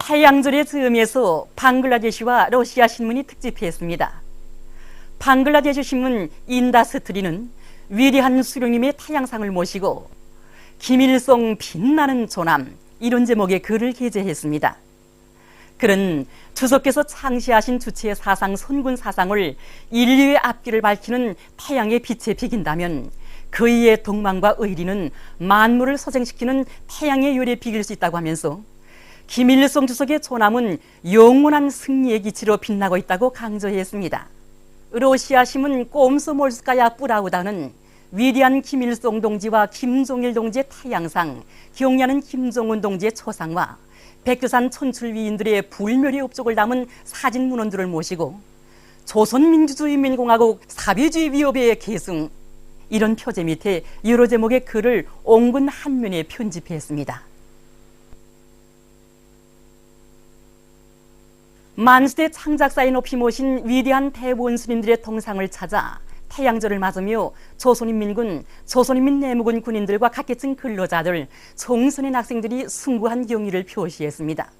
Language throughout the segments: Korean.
태양절의 즈음에서 방글라데시와 러시아 신문이 특집했습니다. 방글라데시 신문 인다스트리는 위대한 수령님의 태양상을 모시고 김일성 빛나는 조남, 이런 제목의 글을 게재했습니다. 글은 주석께서 창시하신 주체의 사상, 선군 사상을 인류의 앞길을 밝히는 태양의 빛에 비긴다면 그의 동망과 의리는 만물을 소생시키는 태양의 요리에 비길 수 있다고 하면서 김일성 주석의 조남은 영원한 승리의 기치로 빛나고 있다고 강조했습니다. 러시아 신문 꼼소몰스카야 뿌라우다는 위대한 김일성 동지와 김종일 동지의 태양상, 경례하는 김정은 동지의 초상과 백두산 천출위인들의 불멸의 업적을 담은 사진 문헌들을 모시고 조선민주주의인민공화국 사회주의 위협의 계승, 이런 표제 밑에 여러 제목의 글을 옹군 한 면에 편집했습니다. 만수대 창작사에 높이 모신 위대한 대원수님들의 동상을 찾아 태양절을 맞으며 조선인민군, 조선인민내무군 군인들과 각계층 근로자들, 총선의 학생들이 숭고한 경의를 표시했습니다.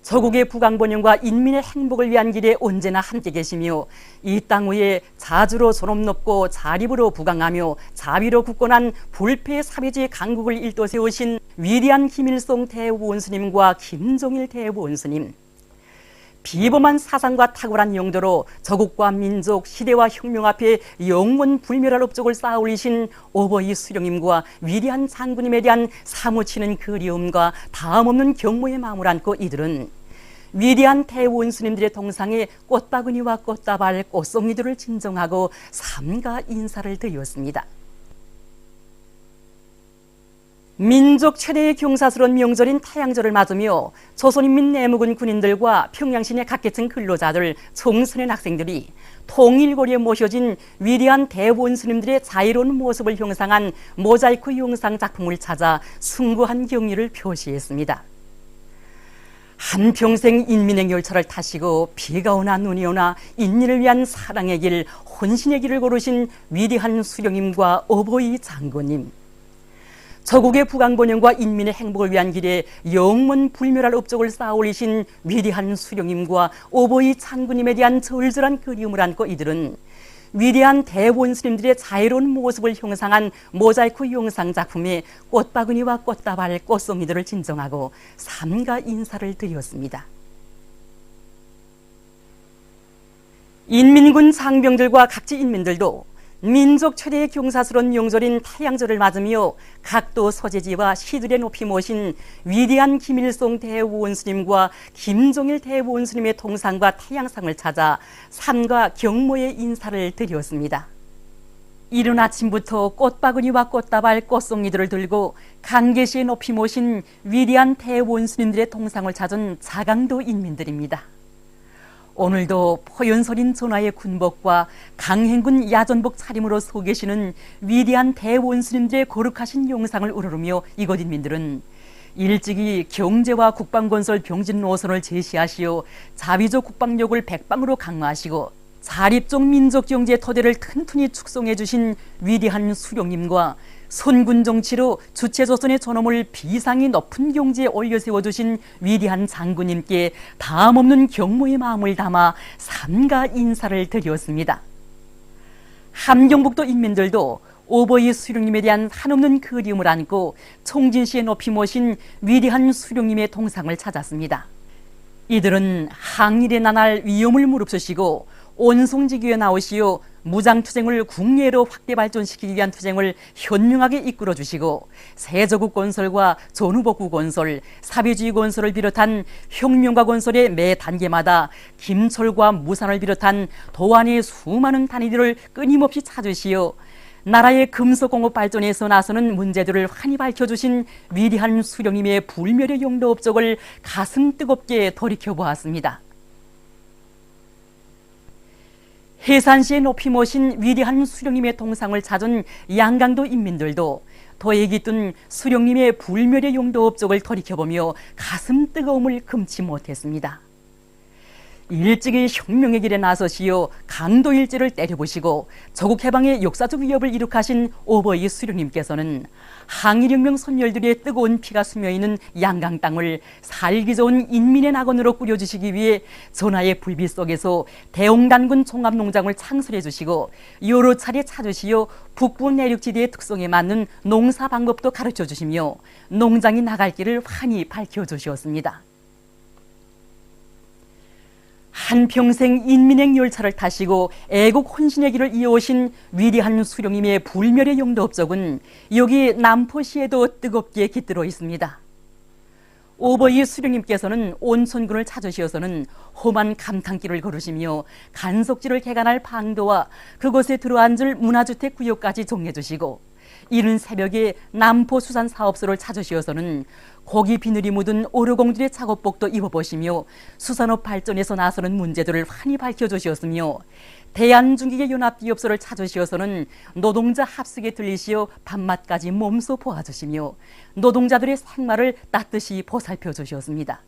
조국의 부강번영과 인민의 행복을 위한 길에 언제나 함께 계시며 이 땅 위에 자주로 존엄 높고 자립으로 부강하며 자비로 굳건한 불패의 사회주의 강국을 일도 세우신 위대한 김일성 대원수님과 김종일 대원수님, 비범한 사상과 탁월한 용도로 조국과 민족, 시대와 혁명 앞에 영원 불멸할 업적을 쌓아 올리신 오버이 수령님과 위대한 장군님에 대한 사무치는 그리움과 다음없는 경모의 마음을 안고 이들은 위대한 대원수님들의 동상에 꽃바구니와 꽃다발, 꽃송이들을 진정하고 삼가 인사를 드렸습니다. 민족 최대의 경사스러운 명절인 태양절을 맞으며 조선인민내무군 군인들과 평양시내 각계층 근로자들, 총선의 학생들이 통일고리에 모셔진 위대한 대원수님들의 자유로운 모습을 형상한 모자이크 영상 작품을 찾아 숭고한 경의를 표시했습니다. 한평생 인민의 열차를 타시고 비가 오나 눈이 오나 인민을 위한 사랑의 길, 혼신의 길을 걸으신 위대한 수령님과 어버이 장군님, 조국의 부강번영과 인민의 행복을 위한 길에 영원 불멸할 업적을 쌓아 올리신 위대한 수령님과 오보이 장군님에 대한 절절한 그리움을 안고 이들은 위대한 대원수님들의 자유로운 모습을 형상한 모자이크 영상 작품에 꽃바구니와 꽃다발, 꽃송이들을 진정하고 삼가 인사를 드렸습니다. 인민군 장병들과 각지 인민들도 민족 최대의 경사스러운 명절인 태양절을 맞으며 각도 소재지와 시들에 높이 모신 위대한 김일성 대원수님과 김종일 대원수님의 동상과 태양상을 찾아 삼가 경모의 인사를 드렸습니다. 이른 아침부터 꽃바구니와 꽃다발, 꽃송이들을 들고 강계시에 높이 모신 위대한 대원수님들의 동상을 찾은 자강도 인민들입니다. 오늘도 포연서린 전하의 군복과 강행군 야전복 차림으로 서 계시는 위대한 대원수님들의 거룩하신 영상을 우러르며 이곳 인민들은 일찍이 경제와 국방건설 병진 노선을 제시하시어 자비적 국방력을 백방으로 강화하시고 자립적 민족 경제 토대를 튼튼히 축성해 주신 위대한 수령님과 선군 정치로 주체조선의 존엄을 비상이 높은 경지에 올려 세워주신 위대한 장군님께 다음없는 경모의 마음을 담아 삼가 인사를 드렸습니다. 함경북도 인민들도 오버이 수령님에 대한 한없는 그리움을 안고 총진시에 높이 모신 위대한 수령님의 동상을 찾았습니다. 이들은 항일의 나날 위험을 무릅쓰시고 온송지기에 나오시어 무장투쟁을 국내로 확대 발전시키기 위한 투쟁을 현명하게 이끌어 주시고 세조국 건설과 전후복구 건설, 사회주의 건설을 비롯한 혁명과 건설의 매 단계마다 김철과 무산을 비롯한 도안의 수많은 단위들을 끊임없이 찾으시어 나라의 금속공업 발전에서 나서는 문제들을 환히 밝혀주신 위대한 수령님의 불멸의 용도 업적을 가슴 뜨겁게 돌이켜보았습니다. 해산시에 높이 모신 위대한 수령님의 동상을 찾은 양강도 인민들도 도에 깃든 수령님의 불멸의 용도 업적을 돌이켜보며 가슴 뜨거움을 금치 못했습니다. 일찍이 혁명의 길에 나서시어 강도 일제를 때려부시고 조국 해방의 역사적 위협을 이룩하신 오버이 수령님께서는 항일혁명 선열들의 뜨거운 피가 스며있는 양강 땅을 살기 좋은 인민의 낙원으로 꾸려주시기 위해 전하의 불빛 속에서 대홍단군 종합농장을 창설해 주시고 여러 차례 찾으시어 북부 내륙지대의 특성에 맞는 농사 방법도 가르쳐 주시며 농장이 나갈 길을 환히 밝혀주셨습니다. 한평생 인민행 열차를 타시고 애국 혼신의 길을 이어오신 위대한 수령님의 불멸의 영도 업적은 여기 남포시에도 뜨겁게 깃들어 있습니다. 오버이 수령님께서는 온천군을 찾으시어서는 험한 감탄길을 걸으시며 간석지를 개간할 방도와 그곳에 들어앉을 문화주택 구역까지 정해주시고 이른 새벽에 남포수산사업소를 찾으시어서는 고기 비늘이 묻은 오르공들의 작업복도 입어보시며 수산업 발전에서 나서는 문제들을 환히 밝혀주시었으며 대한중기계연합기업소를 찾으시어서는 노동자 합숙에 들리시어 밤낮까지 몸소 보아주시며 노동자들의 생활을 따뜻이 보살펴 주셨습니다.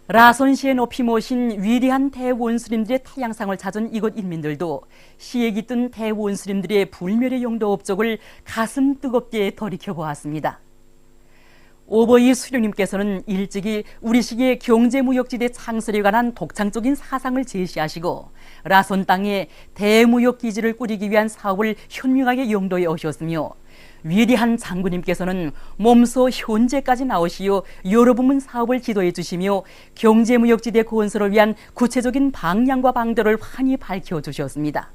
라손시에 높이 모신 위대한 대원수님들의 태양상을 찾은 이곳 인민들도 시에 깃든 대원수님들의 불멸의 영도 업적을 가슴 뜨겁게 돌이켜보았습니다. 오버이 수령님께서는 일찍이 우리식의 경제무역지대 창설에 관한 독창적인 사상을 제시하시고 라손 땅에 대무역기지를 꾸리기 위한 사업을 현명하게 영도해 오셨으며 위대한 장군님께서는 몸소 현재까지 나오시어 여러 부문 사업을 지도해 주시며 경제무역지대 건설을 위한 구체적인 방향과 방도를 환히 밝혀주셨습니다.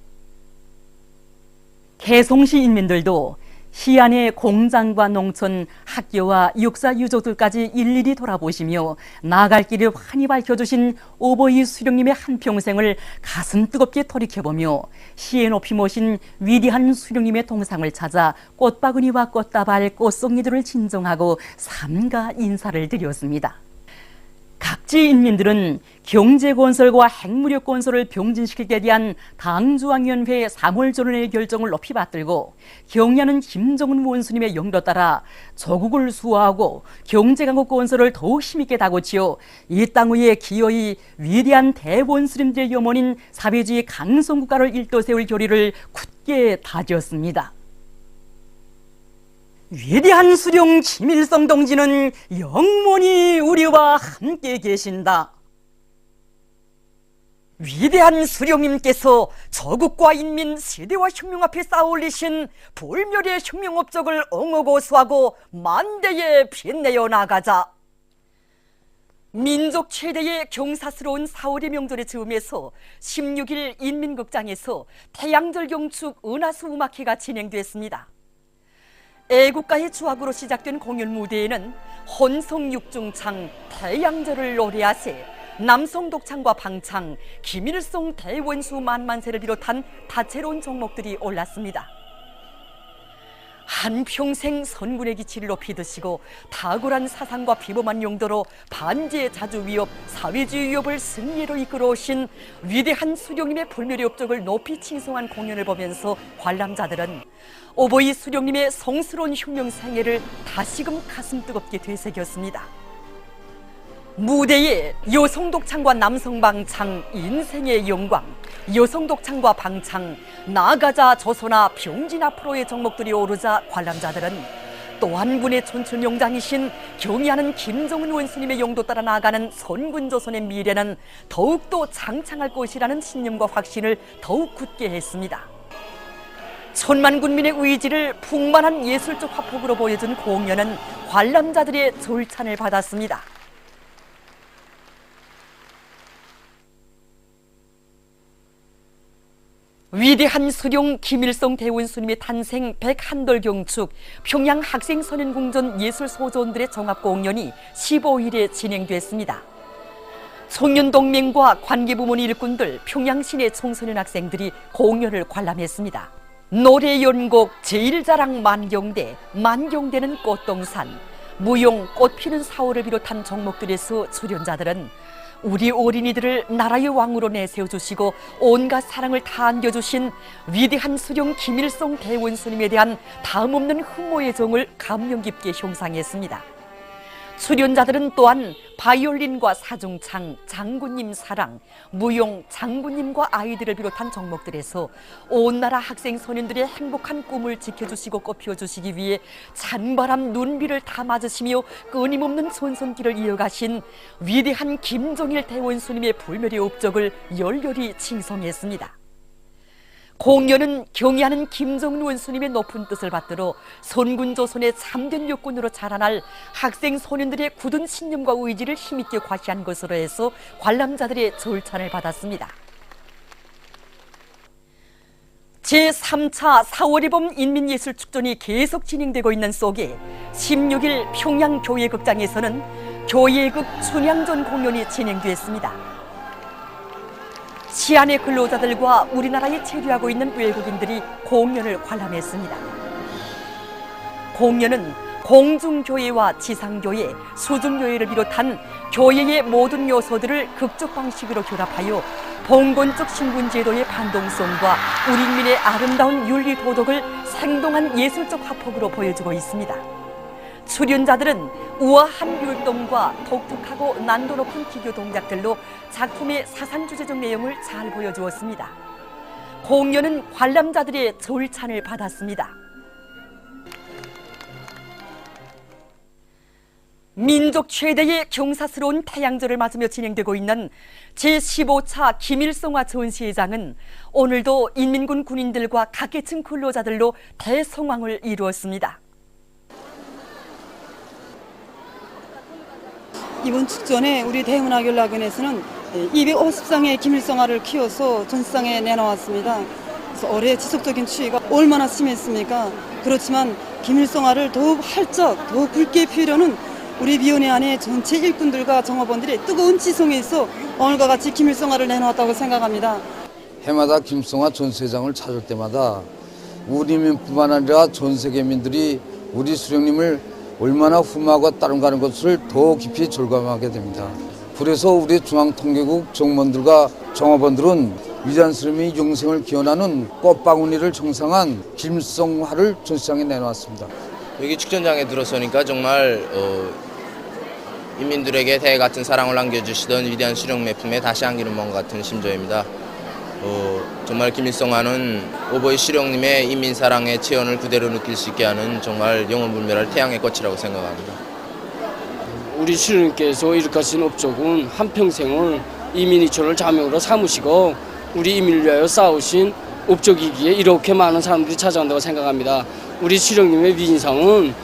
개송시 인민들도 시안의 공장과 농촌, 학교와 역사 유적들까지 일일이 돌아보시며 나아갈 길을 환히 밝혀주신 오버이 수령님의 한평생을 가슴 뜨겁게 돌이켜보며 시에 높이 모신 위대한 수령님의 동상을 찾아 꽃바구니와 꽃다발, 꽃송이들을 진정하고 삼가 인사를 드렸습니다. 각지 인민들은 경제건설과 핵무력건설을 병진시킬 때 대한 당중앙위원회 3월 전원의 결정을 높이 받들고 경의하는 김정은 원수님의 영도 따라 조국을 수호하고 경제강국 건설을 더욱 힘있게 다고치어 이 땅 위에 기어이 위대한 대원수님들의 염원인 사회주의 강성국가를 일떠세울 결의를 굳게 다졌습니다. 위대한 수령 김일성 동지는 영원히 우리와 함께 계신다. 위대한 수령님께서 조국과 인민 세대와 혁명 앞에 쌓아올리신 불멸의 혁명 업적을 옹호고수하고 만대에 빛내어 나가자. 민족 최대의 경사스러운 4월의 명절의 즈음에서 16일 인민극장에서 태양절 경축 은하수 음악회가 진행됐습니다. 애국가의 주악으로 시작된 공연 무대에는 혼성 육중창, 태양절을 노래하세, 남성 독창과 방창, 김일성 대원수 만만세를 비롯한 다채로운 종목들이 올랐습니다. 한평생 선군의 기치를 높이 드시고 탁월한 사상과 비범한 용도로 반제 자주 위협, 사회주의 위협을 승리로 이끌어 오신 위대한 수령님의 불멸의 업적을 높이 칭송한 공연을 보면서 관람자들은 오버이 수령님의 성스러운 혁명 생애를 다시금 가슴 뜨겁게 되새겼습니다. 무대에 여성 독창과 남성 방창, 인생의 영광, 여성 독창과 방창, 나아가자 조선아 병진 앞으로의 종목들이 오르자 관람자들은 또 한 분의 촌철명장이신 경의하는 김정은 원수님의 영도 따라 나아가는 선군조선의 미래는 더욱더 장창할 것이라는 신념과 확신을 더욱 굳게 했습니다. 천만 군민의 의지를 풍만한 예술적 화폭으로 보여준 공연은 관람자들의 절찬을 받았습니다. 위대한 수령 김일성 대원수님의 탄생 101돌 경축 평양 학생선연궁전 예술소조원들의 종합공연이 15일에 진행됐습니다. 청년동맹과 관계부문 일꾼들, 평양시내 청소년 학생들이 공연을 관람했습니다. 노래 연곡 제1자랑 만경대, 만경대는 꽃동산, 무용 꽃피는 4월을 비롯한 종목들에서 출연자들은 우리 어린이들을 나라의 왕으로 내세워주시고 온갖 사랑을 다 안겨주신 위대한 수령 김일성 대원수님에 대한 다음없는 흠모의 정을 감명 깊게 형상했습니다. 출연자들은 또한 바이올린과 사중창, 장군님 사랑, 무용, 장군님과 아이들을 비롯한 종목들에서 온 나라 학생 소년들의 행복한 꿈을 지켜주시고 꽃피워주시기 위해 찬바람 눈비를 다 맞으시며 끊임없는 손손길을 이어가신 위대한 김종일 대원수님의 불멸의 업적을 열렬히 칭송했습니다. 공연은 경의하는 김종일 원수님의 높은 뜻을 받들어 선군조선의 참된 육군으로 자라날 학생 소년들의 굳은 신념과 의지를 힘있게 과시한 것으로 해서 관람자들의 절찬을 받았습니다. 제3차 4.5일 인민예술축전이 계속 진행되고 있는 속에 16일 평양교회극장에서는 교예극 춘향전 공연이 진행됐습니다. 시안의 근로자들과 우리나라에 체류하고 있는 외국인들이 공연을 관람했습니다. 공연은 공중교회와 지상교회, 수중교회를 비롯한 교회의 모든 요소들을 극적 방식으로 결합하여 봉건적 신분제도의 반동성과 우리 인민의 아름다운 윤리 도덕을 생동한 예술적 화폭으로 보여주고 있습니다. 출연자들은 우아한 율동과 독특하고 난도 높은 기교 동작들로 작품의 사상주제적 내용을 잘 보여주었습니다. 공연은 관람자들의 절찬을 받았습니다. 민족 최대의 경사스러운 태양절을 맞으며 진행되고 있는 제15차 김일성화 전시회장은 오늘도 인민군 군인들과 각계층 근로자들로 대성황을 이루었습니다. 이번 축전에 우리 대문화연락원에서는 250쌍의 김일성화를 키워서 전시장에 내놓았습니다. 그래서 올해 지속적인 추위가 얼마나 심했습니까? 그렇지만 김일성화를 더욱 활짝, 더욱 굵게 피우려는 우리 위원회 안에 전체 일꾼들과 정업원들의 뜨거운 지성에 있어 오늘과 같이 김일성화를 내놓았다고 생각합니다. 해마다 김일성화 전시회장을 찾을 때마다 우리민뿐만 아니라 전 세계민들이 우리 수령님을 얼마나 흠하고 따른가는 것을 더 깊이 절감하게 됩니다. 그래서 우리 중앙통계국 정무원들과 정업원들은 위대한 스님의 영생을 기원하는 꽃바구니를 형상한 김일성화를 전시장에 내놓았습니다. 여기 축전장에 들어서니까 정말 인민들에게 대 같은 사랑을 남겨주시던 위대한 수령매품에 다시 안기는 몸 같은 심정입니다. 정말 김일성화는 오보이 수령님의 인민사랑의 체온을 그대로 느낄 수 있게 하는 정말 영원불멸할 태양의 꽃이라고 생각합니다. 우리 수령님께서 일으키신 업적은 한평생을 이민이촌을 자명으로 삼으시고 우리 이민을 위하여 싸우신 업적이기에 이렇게 많은 사람들이 찾아온다고 생각합니다. 우리 수령님의 위인상은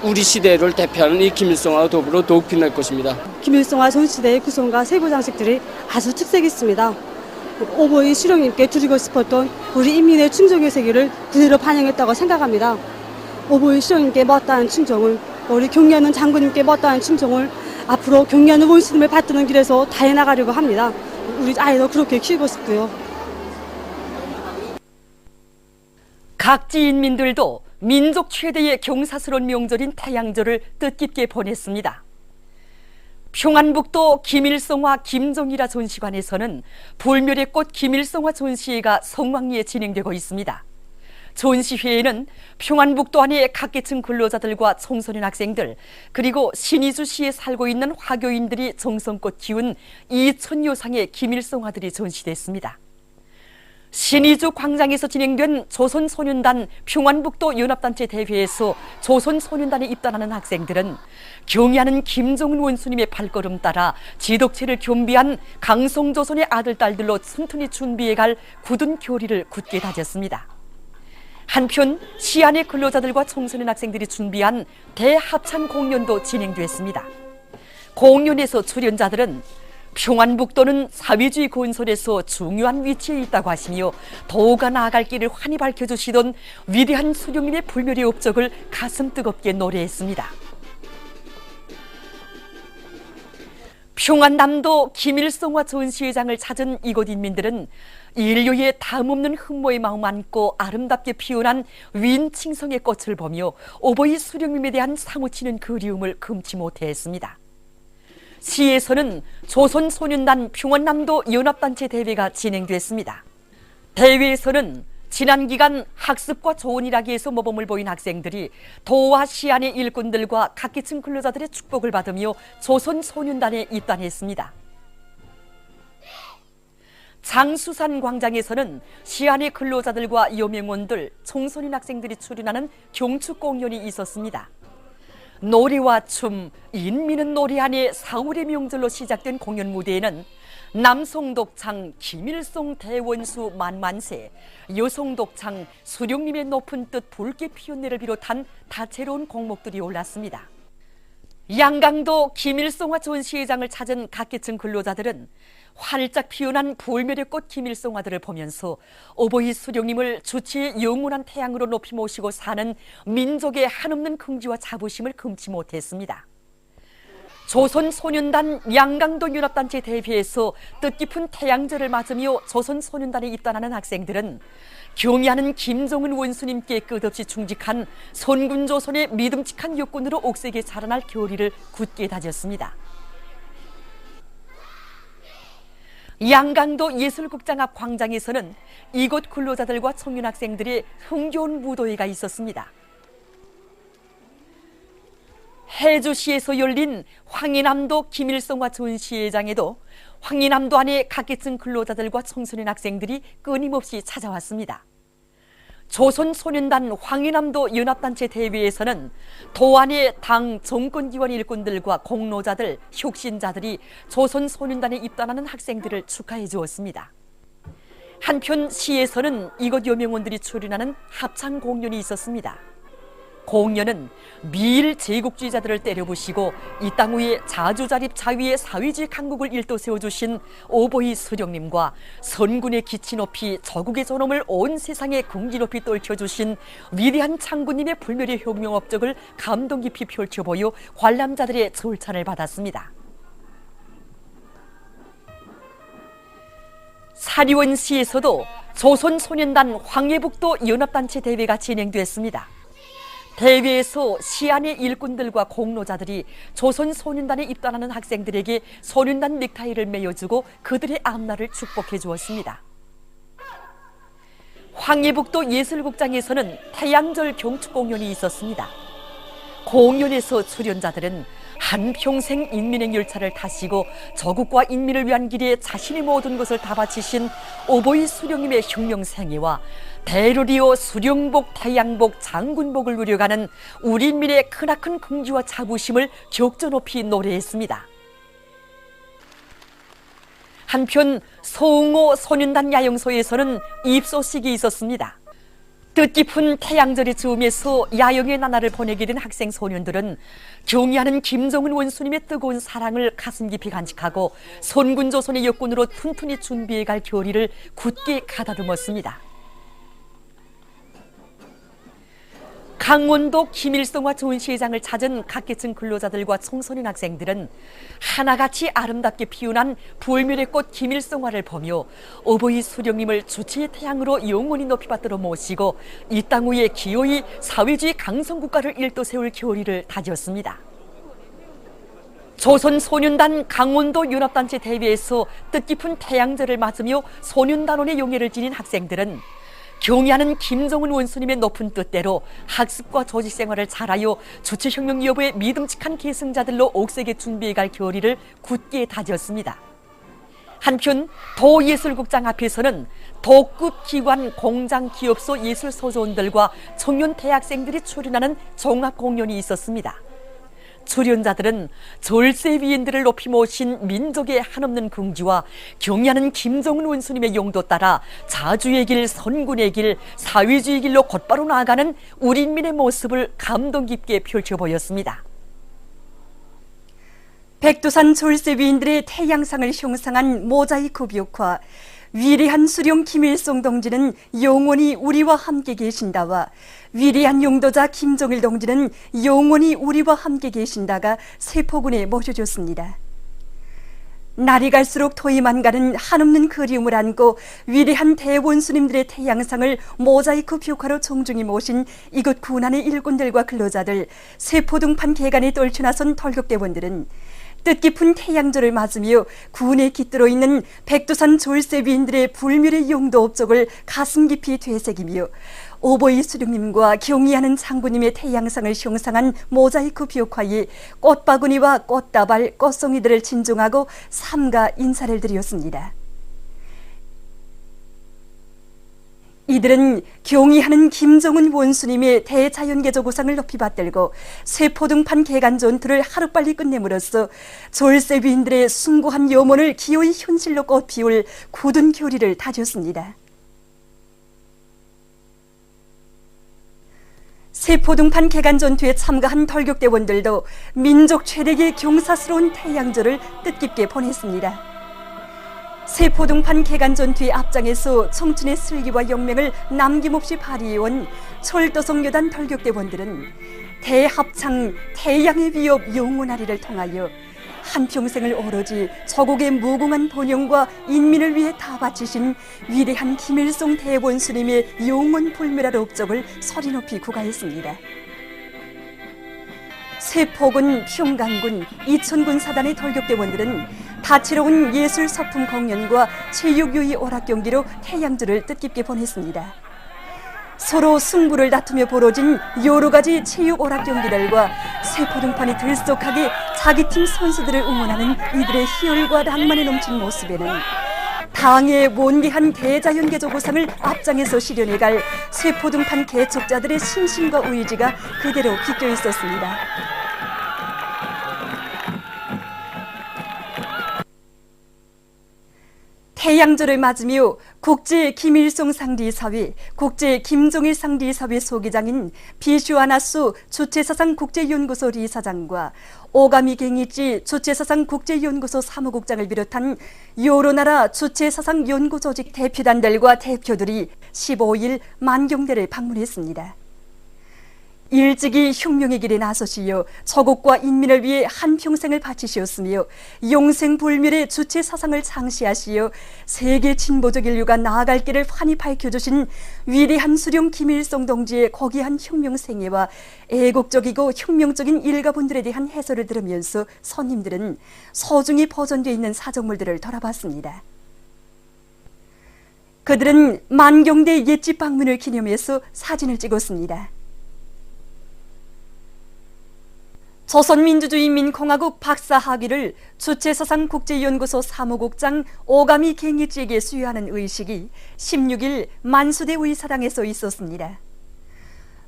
우리 시대를 대표하는 이 김일성화와 더불어 더욱 빛날 것입니다. 김일성화 전시대의 구성과 세부 장식들이 아주 특색 있습니다. 오보이 수령님께 드리고 싶었던 우리 인민의 충정의 세계를 그대로 반영했다고 생각합니다. 오보이 수령님께 마땅한 충정을, 우리 경례하는 장군님께 마땅한 충정을 앞으로 경례하는 원수님을 받드는 길에서 다해 나가려고 합니다. 우리 아이도 그렇게 키우고 싶고요. 각지 인민들도 민족 최대의 경사스러운 명절인 태양절을 뜻깊게 보냈습니다. 평안북도 김일성화 김종일화 전시관에서는 불멸의 꽃 김일성화 전시회가 성황리에 진행되고 있습니다. 전시회에는 평안북도 안의 각계층 근로자들과 청소년 학생들 그리고 신의주시에 살고 있는 화교인들이 정성껏 키운 2,000여 상의 김일성화들이 전시됐습니다. 신의주 광장에서 진행된 조선소년단 평안북도 연합단체 대회에서 조선소년단에 입단하는 학생들은 경의하는 김종일 원수님의 발걸음 따라 지덕체를 겸비한 강성조선의 아들, 딸들로 튼튼히 준비해갈 굳은 교리를 굳게 다졌습니다. 한편 시안의 근로자들과 청소년 학생들이 준비한 대합창 공연도 진행됐습니다. 공연에서 출연자들은 평안북도는 사회주의 건설에서 중요한 위치에 있다고 하시며 더욱아 나아갈 길을 환히 밝혀주시던 위대한 수령님의 불멸의 업적을 가슴 뜨겁게 노래했습니다. 평안남도 김일성화 전시회장을 찾은 이곳 인민들은 인류의 다음없는 흠모의 마음 안고 아름답게 피어난 위인칭성의 꽃을 보며 오보이 수령님에 대한 사무치는 그리움을 금치 못했습니다. 시에서는 조선소년단 평안남도 연합단체 대회가 진행됐습니다. 대회에서는 지난 기간 학습과 좋은 일하기에서 모범을 보인 학생들이 도와 시안의 일꾼들과 각계층 근로자들의 축복을 받으며 조선소년단에 입단했습니다. 장수산 광장에서는 시안의 근로자들과 여명원들, 청소년 학생들이 출연하는 경축 공연이 있었습니다. 노래와 춤, 인민은 노래하니 4월의 명절로 시작된 공연 무대에는 남성 독창 김일송 대원수 만만세, 여성 독창 수령님의 높은 뜻 붉게 피운내를 비롯한 다채로운 곡목들이 올랐습니다. 양강도 김일송화 전시회장을 찾은 각계층 근로자들은 활짝 피어난 불멸의 꽃 김일송화들을 보면서 어버이 수령님을 주치의 영원한 태양으로 높이 모시고 사는 민족의 한없는 긍지와 자부심을 금치 못했습니다. 조선소년단 양강도 연합단체 대회에서 뜻깊은 태양절을 맞으며 조선소년단에 입단하는 학생들은 경의하는 김정은 원수님께 끝없이 충직한 선군조선의 믿음직한 육군으로 옥색에 자라날 결의를 굳게 다졌습니다. 양강도 예술극장 앞 광장에서는 이곳 근로자들과 청년 학생들의 흥겨운 무도회가 있었습니다. 해주시에서 열린 황해남도 김일성화 전시회장에도 황해남도 안에 각계층 근로자들과 청소년 학생들이 끊임없이 찾아왔습니다. 조선소년단 황해남도 연합단체 대회에서는 도안의 당 정권기관 일꾼들과 공로자들, 혁신자들이 조선소년단에 입단하는 학생들을 축하해 주었습니다. 한편 시에서는 이곳 여명원들이 출연하는 합창 공연이 있었습니다. 공연은 미일 제국주의자들을 때려부시고 이 땅 위에 자주자립 자위의 사회주의 강국을 일도 세워주신 오보이 수령님과 선군의 기치 높이 저국의 존엄을 온 세상에 긍지 높이 떨쳐주신 위대한 장군님의 불멸의 혁명 업적을 감동 깊이 펼쳐보여 관람자들의 절찬을 받았습니다. 사리원시에서도 조선소년단 황해북도 연합단체 대회가 진행됐습니다. 대회에서 시안의 일꾼들과 공로자들이 조선소년단에 입단하는 학생들에게 소년단 넥타이를 매어주고 그들의 앞날을 축복해 주었습니다. 황해북도 예술극장에서는 태양절 경축 공연이 있었습니다. 공연에서 출연자들은 한평생 인민의 열차를 타시고 저국과 인민을 위한 길에 자신의 모든 것을 다 바치신 오보이 수령님의 혁명생애와 대로리오 수령복, 태양복, 장군복을 누려가는 우리 인민의 크나큰 긍지와 자부심을 격조 높이 노래했습니다. 한편 서흥호 소년단 야영소에서는 입소식이 있었습니다. 뜻깊은 태양절의 즈음에서 야영의 나날을 보내게 된 학생 소년들은 경의하는 김정은 원수님의 뜨거운 사랑을 가슴 깊이 간직하고 선군조선의 역군으로 튼튼히 준비해 갈 결의를 굳게 가다듬었습니다. 강원도 김일성화 전시회장을 찾은 각계층 근로자들과 청소년 학생들은 하나같이 아름답게 피어난 불멸의 꽃 김일성화를 보며 어버이 수령님을 주체의 태양으로 영원히 높이 받들어 모시고 이 땅 위에 기어이 사회주의 강성국가를 일도 세울 결의를 다졌습니다. 조선소년단 강원도 연합단체 대회에서 뜻깊은 태양절을 맞으며 소년단원의 용예를 지닌 학생들은 경의하는 김정은 원수님의 높은 뜻대로 학습과 조직생활을 잘하여 주체혁명 여부의 믿음직한 계승자들로 옥색에 준비해갈 결의를 굳게 다졌습니다. 한편 도예술극장 앞에서는 도급 기관, 공장, 기업소 예술소조원들과 청년 대학생들이 출연하는 종합공연이 있었습니다. 출연자들은 절세 위인들을 높이 모신 민족의 한없는 긍지와 경의하는 김정은 원수님의 용도 따라 자주의 길, 선군의 길, 사회주의 길로 곧바로 나아가는 우리 인민의 모습을 감동 깊게 펼쳐 보였습니다. 백두산 절세 위인들의 태양상을 형상한 모자이크 벽화 위대한 수령 김일성 동지는 영원히 우리와 함께 계신다와 위대한 용도자 김정일 동지는 영원히 우리와 함께 계신다가 세포군에 모셔졌습니다. 날이 갈수록 토이만 가는 한없는 그리움을 안고 위대한 대원수님들의 태양상을 모자이크 벽화로 정중히 모신 이곳 군안의 일꾼들과 근로자들, 세포등판 개간에 떨쳐나선 털격대원들은 뜻깊은 태양절을 맞으며 군에 깃들어 있는 백두산 졸세비인들의 불멸의 용도 업적을 가슴 깊이 되새기며 오보이 수령님과 경의하는 장군님의 태양상을 형상한 모자이크 비옥화에 꽃바구니와 꽃다발, 꽃송이들을 진종하고 삼가 인사를 드렸습니다. 이들은 경의하는 김정은 원수님의 대자연개조구상을 높이 받들고 쇠포등판 개간 전투를 하루빨리 끝냄으로써 졸세비인들의 숭고한 염원을 기어이 현실로 꽃피울 굳은 교리를 다졌습니다. 세포등판 개간 전투에 참가한 덜격대원들도 민족 최대의 경사스러운 태양절을 뜻깊게 보냈습니다. 세포등판 개간 전투의 앞장에서 청춘의 슬기와 영맹을 남김없이 발휘해온 철도성여단 덜격대원들은 대합창 태양의 위협 영원하리를 통하여 한평생을 오로지 저국의 무궁한 번영과 인민을 위해 다 바치신 위대한 김일성 대원수님의 영원 불멸할 업적을 소리 높이 구가했습니다. 세포군, 평강군, 이천군 사단의 덜격대원들은 다채로운 예술 서품 공연과 체육유희 오락 경기로 태양절을 뜻깊게 보냈습니다. 서로 승부를 다투며 벌어진 여러 가지 체육 오락 경기들과 세포등판이 들썩하게 자기 팀 선수들을 응원하는 이들의 희열과 낭만에 넘친 모습에는 당의 원기한 대자연개조구상을 앞장에서 실현해갈 세포등판 개척자들의 신심과 의지가 그대로 깃겨 있었습니다. 태양절을 맞으며 국제 김일성 상리사회, 국제 김정일 상리사회 소기장인 비슈아나수 주체사상 국제연구소 리사장과 오가미 갱이찌 주체사상 국제연구소 사무국장을 비롯한 여러 나라 주체사상 연구조직 대표단들과 대표들이 15일 만경대를 방문했습니다. 일찍이 혁명의 길에 나서시어 저국과 인민을 위해 한평생을 바치셨으며 영생불멸의 주체 사상을 창시하시어 세계 진보적 인류가 나아갈 길을 환히 밝혀주신 위대한 수령 김일성 동지의 고귀한 혁명 생애와 애국적이고 혁명적인 일가분들에 대한 해설을 들으면서 손님들은 소중히 보존되어 있는 사적물들을 돌아봤습니다. 그들은 만경대 옛집 방문을 기념해서 사진을 찍었습니다. 조선민주주의인민공화국 박사학위를 주체사상 국제연구소 사무국장 오가미 갱이찌에게 수여하는 의식이 16일 만수대 의사당에서 있었습니다.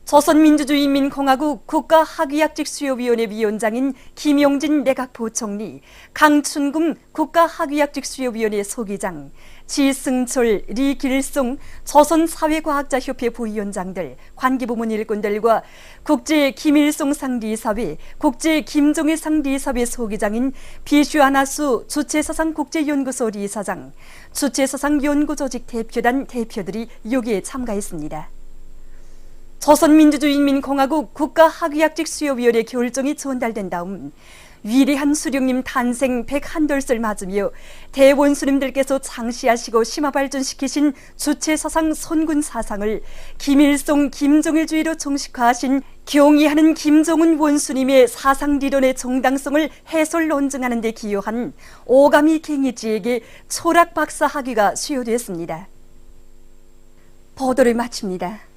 조선민주주의인민공화국 국가학위학직 수여위원회 위원장인 김용진 내각부총리, 강춘금 국가학위학직 수여위원회 소기장, 지승철, 리길송 조선사회과학자협회 부위원장들, 관계부문 일꾼들과 국제김일성상리사회, 국제김정일상리사회 소기장인 비슈아나수 주체사상국제연구소 리사장, 주체사상연구조직 대표단 대표들이 여기에 참가했습니다. 조선민주주의인민공화국 국가학위학직 수여위원회 결정이 전달된 다음 위대한 수령님 탄생 101돌을 맞으며 대원수님들께서 창시하시고 심화 발전시키신 주체사상 선군 사상을 김일성 김정일주의로 정식화하신 경의하는 김정은 원수님의 사상리론의 정당성을 해설 논증하는 데 기여한 오가미 갱이찌에게 철학박사 학위가 수여됐습니다. 보도를 마칩니다.